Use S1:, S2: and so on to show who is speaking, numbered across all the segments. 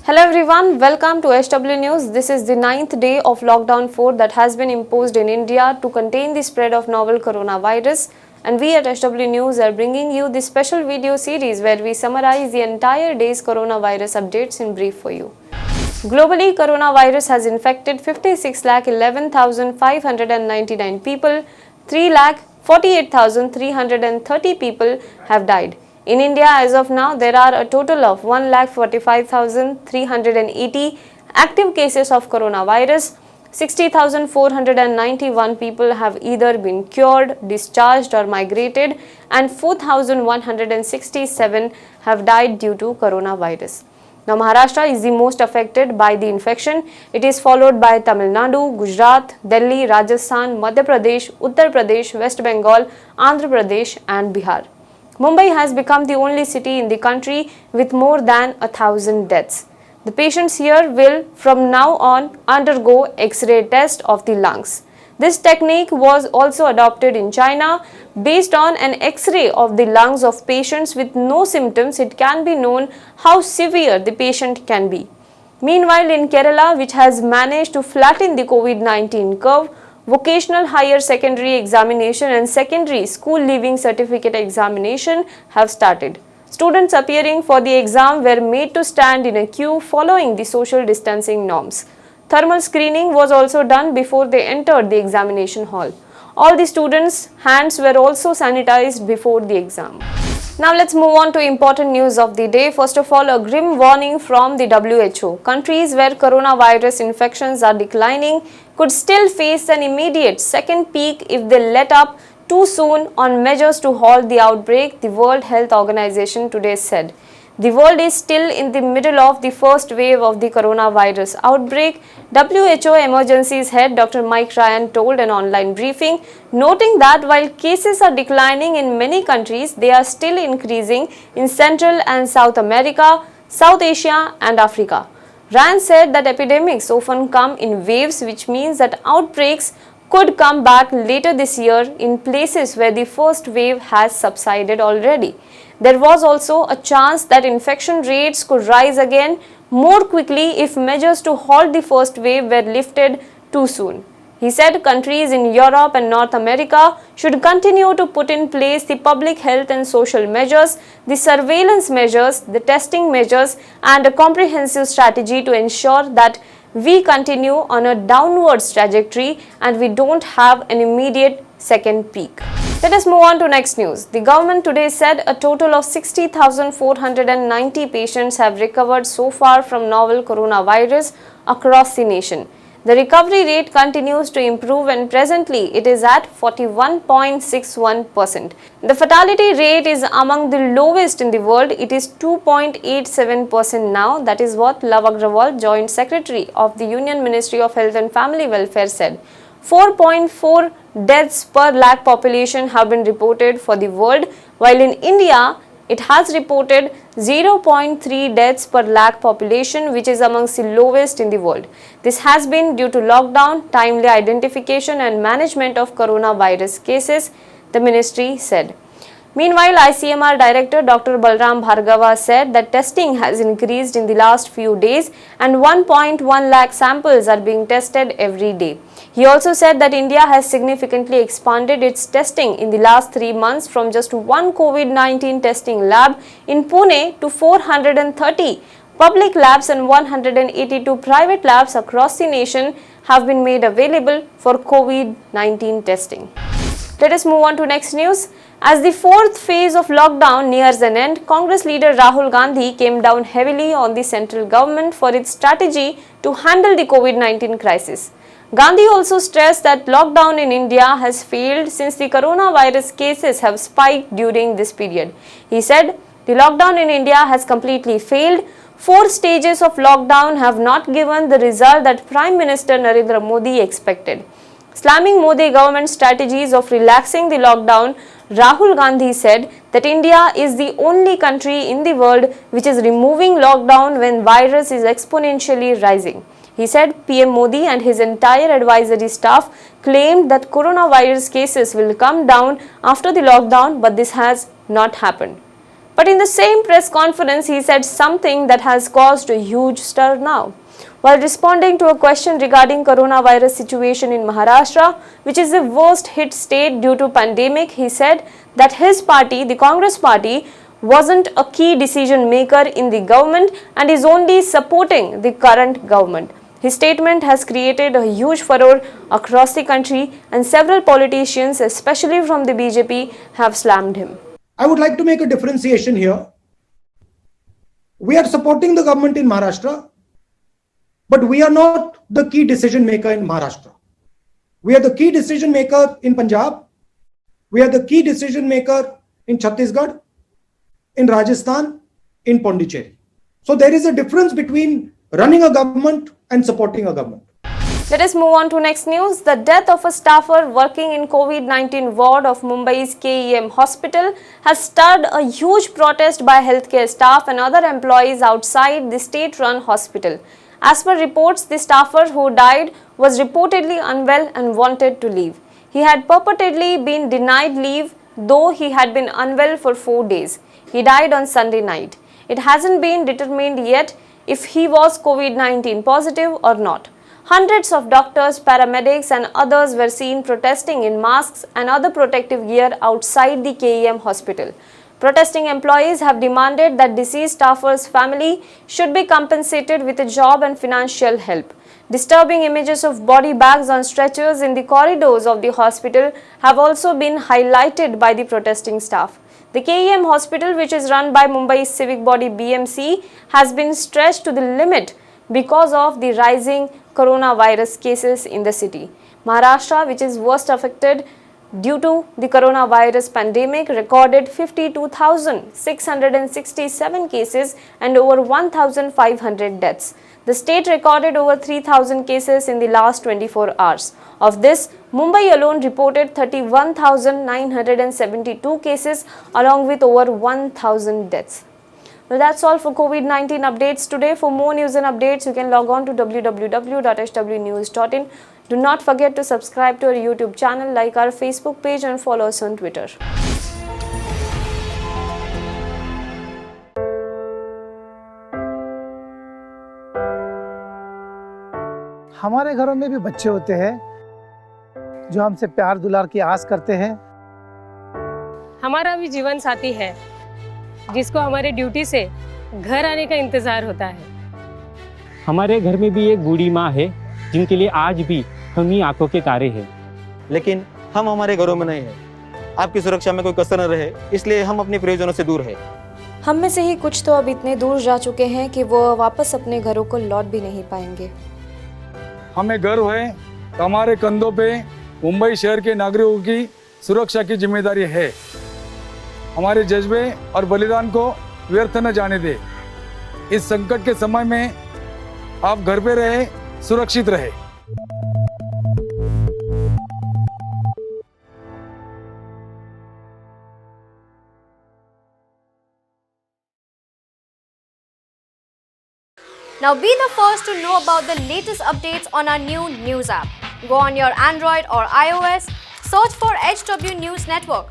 S1: Hello everyone, welcome to SW News. This is the 9th day of lockdown 4 that has been imposed in India to contain the spread of novel coronavirus, and we at SW News are bringing you this special video series where we summarize the entire day's coronavirus updates in brief for you. Globally, coronavirus has infected 56,11,599 people, 3,48,330 people have died. In India, as of now, there are a total of 1,45,380 active cases of coronavirus. 60,491 people have either been cured, discharged or migrated, and 4,167 have died due to coronavirus. Now, Maharashtra is the most affected by the infection. It is followed by Tamil Nadu, Gujarat, Delhi, Rajasthan, Madhya Pradesh, Uttar Pradesh, West Bengal, Andhra Pradesh and Bihar. Mumbai has become the only city in the country with more than 1,000 deaths. The patients here will from now on undergo X-ray test of the lungs. This technique was also adopted in China. Based on an X-ray of the lungs of patients with no symptoms, it can be known how severe the patient can be. Meanwhile, in Kerala, which has managed to flatten the COVID-19 curve, vocational higher secondary examination and secondary school leaving certificate examination have started. Students appearing for the exam were made to stand in a queue following the social distancing norms. Thermal screening was also done before they entered the examination hall. All the students' hands were also sanitized before the exam. Now let's move on to important news of the day. First of all, a grim warning from the WHO. Countries where coronavirus infections are declining could still face an immediate second peak if they let up too soon on measures to halt the outbreak, the World Health Organization today said. The world is still in the middle of the first wave of the coronavirus outbreak, WHO Emergencies Head Dr. Mike Ryan told an online briefing, noting that while cases are declining in many countries, they are still increasing in Central and South America, South Asia and Africa. Ryan said that epidemics often come in waves, which means that outbreaks could come back later this year in places where the first wave has subsided already. There was also a chance that infection rates could rise again more quickly if measures to halt the first wave were lifted too soon. He said countries in Europe and North America should continue to put in place the public health and social measures, the surveillance measures, the testing measures, and a comprehensive strategy to ensure that we continue on a downwards trajectory and we don't have an immediate second peak. Let us move on to next news. The government today said a total of 60,490 patients have recovered so far from novel coronavirus across the nation. The recovery rate continues to improve and presently it is at 41.61%. The fatality rate is among the lowest in the world. It is 2.87% now. That is what Love Agrawal, Joint Secretary of the Union Ministry of Health and Family Welfare said. 4.4 deaths per lakh population have been reported for the world, while in India, it has reported 0.3 deaths per lakh population, which is amongst the lowest in the world. This has been due to lockdown, timely identification and management of coronavirus cases, the ministry said. Meanwhile, ICMR Director Dr. Balram Bhargava said that testing has increased in the last few days and 1.1 lakh samples are being tested every day. He also said that India has significantly expanded its testing in the last 3 months from just one COVID-19 testing lab in Pune to 430. Public labs and 182 private labs across the nation have been made available for COVID-19 testing. Let us move on to next news. As the fourth phase of lockdown nears an end, Congress leader Rahul Gandhi came down heavily on the central government for its strategy to handle the COVID-19 crisis. Gandhi also stressed that lockdown in India has failed since the coronavirus cases have spiked during this period. He said, the lockdown in India has completely failed. 4 stages of lockdown have not given the result that Prime Minister Narendra Modi expected. Slamming Modi government's strategies of relaxing the lockdown, Rahul Gandhi said that India is the only country in the world which is removing lockdown when virus is exponentially rising. He said PM Modi and his entire advisory staff claimed that coronavirus cases will come down after the lockdown, but this has not happened. But in the same press conference, he said something that has caused a huge stir now. While responding to a question regarding coronavirus situation in Maharashtra, which is the worst hit state due to pandemic, he said that his party, the Congress party, wasn't a key decision maker in the government and is only supporting the current government. His statement has created a huge furore across the country and several politicians, especially from the BJP, have slammed him.
S2: I would like to make a differentiation here. We are supporting the government in Maharashtra, but we are not the key decision maker in Maharashtra. We are the key decision maker in Punjab. We are the key decision maker in Chhattisgarh, in Rajasthan, in Pondicherry. So there is a difference between running a government and supporting a government.
S1: Let us move on to next news. The death of a staffer working in COVID-19 ward of Mumbai's KEM hospital has stirred a huge protest by healthcare staff and other employees outside the state-run hospital. As per reports, the staffer who died was reportedly unwell and wanted to leave. He had purportedly been denied leave, though he had been unwell for 4 days. He died on Sunday night. It hasn't been determined yet if he was COVID-19 positive or not. Hundreds of doctors, paramedics and others were seen protesting in masks and other protective gear outside the KEM hospital. Protesting employees have demanded that deceased staffer's family should be compensated with a job and financial help. Disturbing images of body bags on stretchers in the corridors of the hospital have also been highlighted by the protesting staff. The KEM hospital, which is run by Mumbai's civic body BMC, has been stretched to the limit because of the rising coronavirus cases in the city. Maharashtra, which is worst affected due to the coronavirus pandemic, recorded 52,667 cases and over 1,500 deaths. The state recorded over 3,000 cases in the last 24 hours. Of this, Mumbai alone reported 31,972 cases along with over 1,000 deaths. Well, that's all for COVID-19 updates today. For more news and updates, you can log on to www.hwnews.in. Do not forget to subscribe to our YouTube channel, like our Facebook page and follow us on Twitter.
S3: हमारे घरों में भी बच्चे होते हैं जो हमसे प्यार दुलार की आस करते हैं।
S4: हमारा भी जीवन साथी है जिसको हमारे ड्यूटी से घर आने का इंतजार होता है।
S5: हमारे घर में भी एक बूढ़ी माँ है जिनके लिए आज भी हम ही आंखों के तारे हैं।
S6: लेकिन हम हमारे घरों में नहीं हैं। आपकी सुरक्षा में कोई कसर न रहे, इसलिए हम अपने प्रियजनों से दूर हैं।
S1: हम में से ही कुछ तो अब इतने दूर जा चुके हैं कि वो वापस अपने घरों को लौट भी नहीं पाएंगे।
S7: हमें गर्व है कि हमारे कंधों पे मुंबई शहर के नागरिकों की सुरक्षा की जिम्मेदारी है। हमारे जज्बे और बलिदान को व्यर्थ न जाने दे। इस संकट के समय में आप घर पे रहे, सुरक्षित रहे।
S8: Now be the first to know about the latest updates on our new news app. Go on your Android or iOS, search for HW News Network.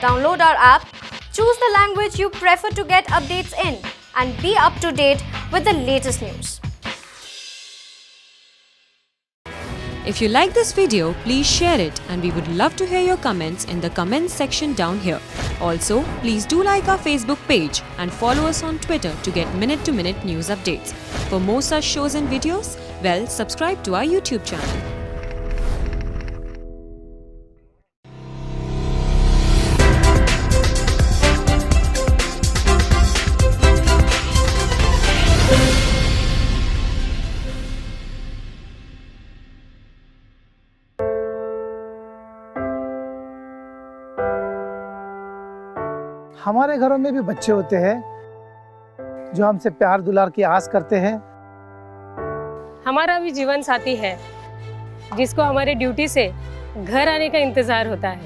S8: Download our app, choose the language you prefer to get updates in, and be up to date with the latest news.
S9: If you like this video, please share it and we would love to hear your comments in the comments section down here. Also, please do like our Facebook page and follow us on Twitter to get minute-to-minute news updates. For more such shows and videos, well, subscribe to our YouTube channel.
S3: हमारे घरों में भी बच्चे होते हैं जो हमसे प्यार दुलार की आस करते हैं।
S4: हमारा भी जीवन साथी है जिसको हमारे ड्यूटी से घर आने का इंतजार होता है।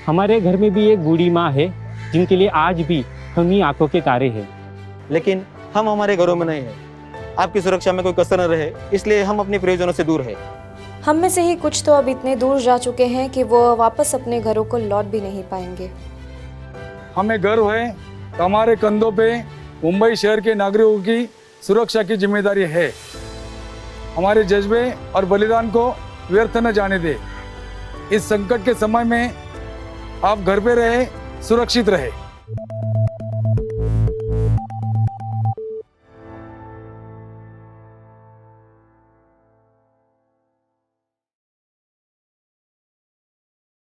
S5: हमारे घर में भी एक बूढ़ी माँ है जिनके लिए आज भी हम ही आंखों के तारे हैं।
S6: लेकिन हम हमारे घरों में नहीं हैं। आपकी सुरक्षा में कोई कसर न रहे, इसलिए हम अपने प्रियजनों से दूर हैं।
S1: हम में से ही कुछ तो अब इतने दूर जा चुके हैं कि वो वापस अपने घरों को लौट भी नहीं पाएंगे।
S7: हमें गर्व है कि हमारे कंधों पे मुंबई शहर के नागरिकों की सुरक्षा की जिम्मेदारी है। हमारे जज्बे और बलिदान को व्यर्थ न जाने दे। इस संकट के समय में आप घर पे रहे, सुरक्षित रहे।